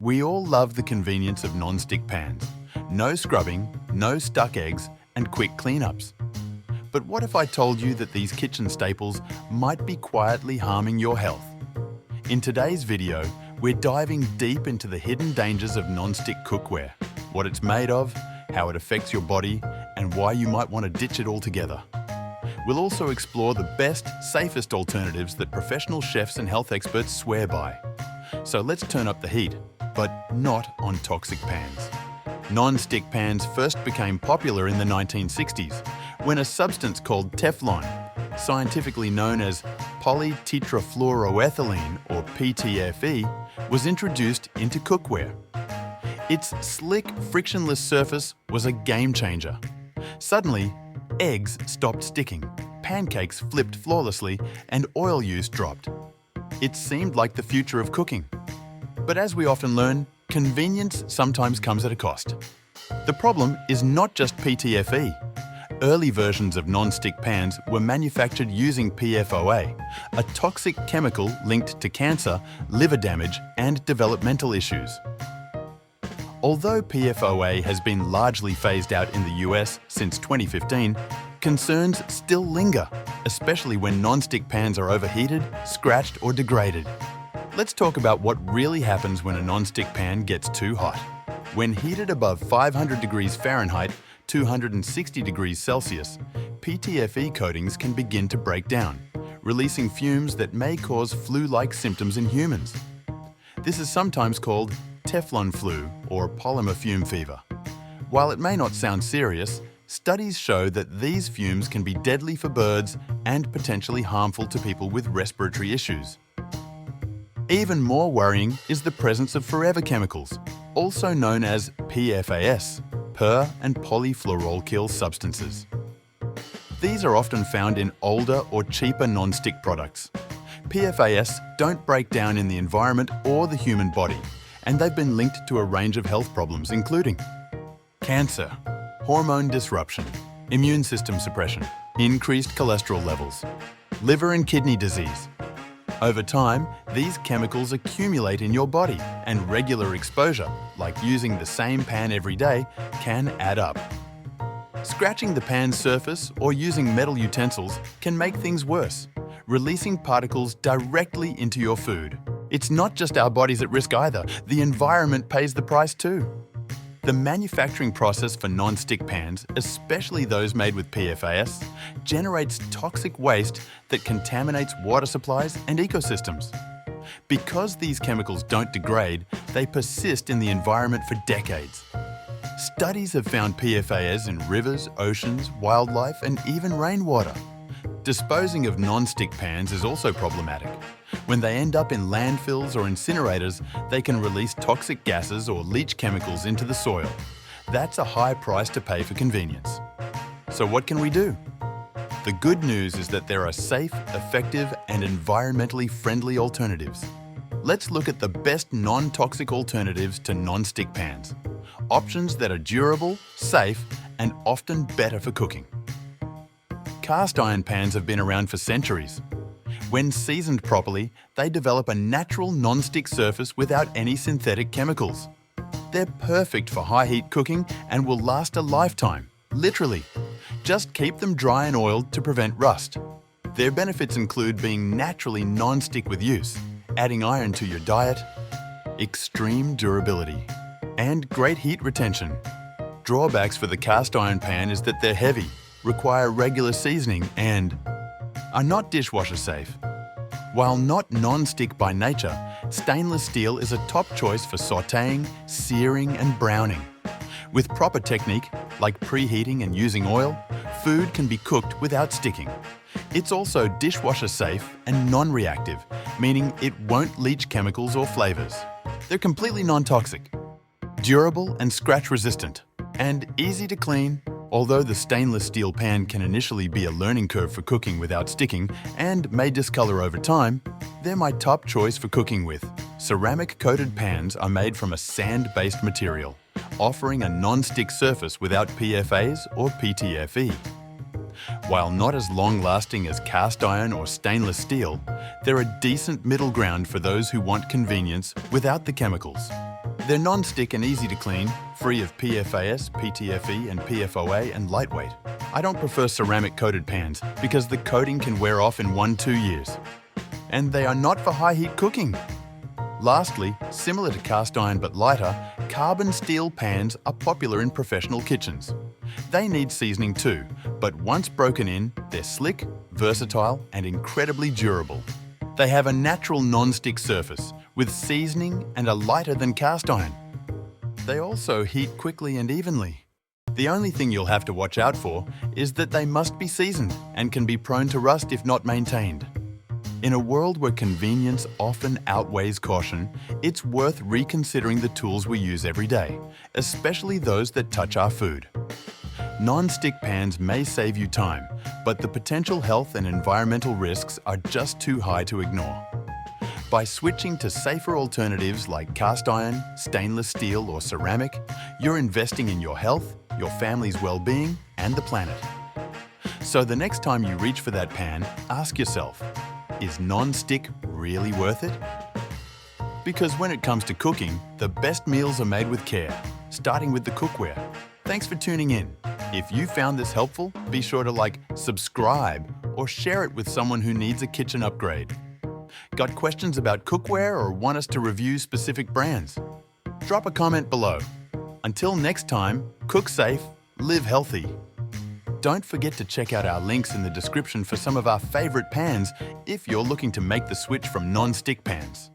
We all love the convenience of non-stick pans. No scrubbing, no stuck eggs, and quick cleanups. But what if I told you that these kitchen staples might be quietly harming your health? In today's video, we're diving deep into the hidden dangers of non-stick cookware, what it's made of, how it affects your body, and why you might want to ditch it altogether. We'll also explore the best, safest alternatives that professional chefs and health experts swear by. So let's turn up the heat, but not on toxic pans. Non-stick pans first became popular in the 1960s when a substance called Teflon, scientifically known as polytetrafluoroethylene or PTFE, was introduced into cookware. Its slick, frictionless surface was a game changer. Suddenly, eggs stopped sticking, pancakes flipped flawlessly, and oil use dropped. It seemed like the future of cooking. But as we often learn, convenience sometimes comes at a cost. The problem is not just PTFE. Early versions of non-stick pans were manufactured using PFOA, a toxic chemical linked to cancer, liver damage, and developmental issues. Although PFOA has been largely phased out in the US since 2015, concerns still linger, especially when non-stick pans are overheated, scratched, or degraded. Let's talk about what really happens when a non-stick pan gets too hot. When heated above 500 degrees Fahrenheit, 260 degrees Celsius, PTFE coatings can begin to break down, releasing fumes that may cause flu-like symptoms in humans. This is sometimes called Teflon flu or polymer fume fever. While it may not sound serious, studies show that these fumes can be deadly for birds and potentially harmful to people with respiratory issues. Even more worrying is the presence of forever chemicals, also known as PFAS, per- and polyfluoroalkyl substances. These are often found in older or cheaper non-stick products. PFAS don't break down in the environment or the human body, and they've been linked to a range of health problems including cancer, hormone disruption, immune system suppression, increased cholesterol levels, liver and kidney disease. Over time, these chemicals accumulate in your body, and regular exposure, like using the same pan every day, can add up. Scratching the pan's surface or using metal utensils can make things worse, releasing particles directly into your food. It's not just our bodies at risk either, the environment pays the price too. The manufacturing process for non-stick pans, especially those made with PFAS, generates toxic waste that contaminates water supplies and ecosystems. Because these chemicals don't degrade, they persist in the environment for decades. Studies have found PFAS in rivers, oceans, wildlife, and even rainwater. Disposing of non-stick pans is also problematic. When they end up in landfills or incinerators, they can release toxic gases or leach chemicals into the soil. That's a high price to pay for convenience. So what can we do? The good news is that there are safe, effective, and environmentally friendly alternatives. Let's look at the best non-toxic alternatives to non-stick pans. Options that are durable, safe, and often better for cooking. Cast iron pans have been around for centuries. When seasoned properly, they develop a natural non-stick surface without any synthetic chemicals. They're perfect for high-heat cooking and will last a lifetime, literally. Just keep them dry and oiled to prevent rust. Their benefits include being naturally non-stick with use, adding iron to your diet, extreme durability, and great heat retention. Drawbacks for the cast iron pan is that they're heavy, require regular seasoning, and are not dishwasher safe. While not non-stick by nature, stainless steel is a top choice for sautéing, searing, and browning. With proper technique, like preheating and using oil, food can be cooked without sticking. It's also dishwasher safe and non-reactive, meaning it won't leach chemicals or flavors. They're completely non-toxic, durable and scratch-resistant, and easy to clean. Although the stainless steel pan can initially be a learning curve for cooking without sticking and may discolor over time, they're my top choice for cooking with. Ceramic-coated pans are made from a sand-based material, offering a non-stick surface without PFAS or PTFE. While not as long-lasting as cast iron or stainless steel, they're a decent middle ground for those who want convenience without the chemicals. They're non-stick and easy to clean, free of PFAS, PTFE and PFOA, and lightweight. I don't prefer ceramic-coated pans because the coating can wear off in 1-2 years. And they are not for high-heat cooking. Lastly, similar to cast iron but lighter, carbon steel pans are popular in professional kitchens. They need seasoning too, but once broken in, they're slick, versatile, and incredibly durable. They have a natural non-stick surface with seasoning and are lighter than cast iron. They also heat quickly and evenly. The only thing you'll have to watch out for is that they must be seasoned and can be prone to rust if not maintained. In a world where convenience often outweighs caution, it's worth reconsidering the tools we use every day, especially those that touch our food. Non-stick pans may save you time, but the potential health and environmental risks are just too high to ignore. By switching to safer alternatives like cast iron, stainless steel, or ceramic, you're investing in your health, your family's well-being, and the planet. So the next time you reach for that pan, ask yourself, is non-stick really worth it? Because when it comes to cooking, the best meals are made with care, starting with the cookware. Thanks for tuning in. If you found this helpful, be sure to subscribe, or share it with someone who needs a kitchen upgrade. Got questions about cookware or want us to review specific brands? Drop a comment below. Until next time, cook safe, live healthy. Don't forget to check out our links in the description for some of our favorite pans if you're looking to make the switch from non-stick pans.